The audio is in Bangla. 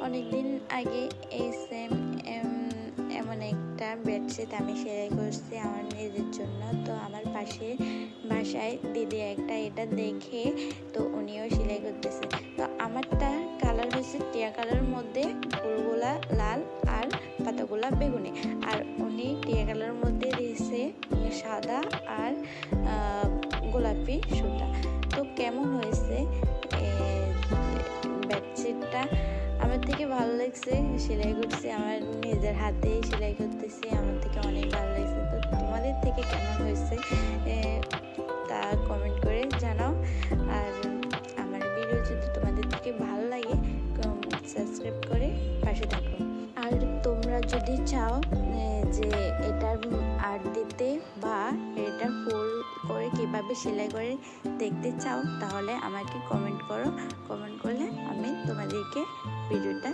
অনেকদিন আগে এই সেম এমন একটা বেডশিট আমি সেলাই করছি আমার নিজের জন্য। তো আমার বাসায় দিদি একটা এটা দেখে তো উনিও সেলাই করতেছে। তো আমারটা কালার হয়েছে টিয়া কালারের মধ্যে ফুলগুলা লাল আর পাতাগুলা বেগুনি, আর উনি টিয়া কালারের মধ্যে দিয়েছে সাদা আর গোলাপি সুতা। তো কেমন হয়েছে বেডশিটটা? আমার থেকে ভালো লাগছে, সেলাই করছি আমার নিজের হাতেই সেলাই করতেছি, আমার থেকে অনেক ভালো লাগছে। তো তোমাদের থেকে কেমন হয়েছে তা কমেন্ট করে জানাও। আর আমার ভিডিও যদি তোমাদের থেকে ভালো লাগে সাবস্ক্রাইব করে পাশে থাকো। আর তোমরা যদি চাও যে এটার আর্ট দিতে বা এটা ফুল করে কীভাবে সেলাই করে দেখতে চাও, তাহলে আমাকে কমেন্ট করো। কমেন্ট করলে আমি তোমাদেরকে ভিডিওটা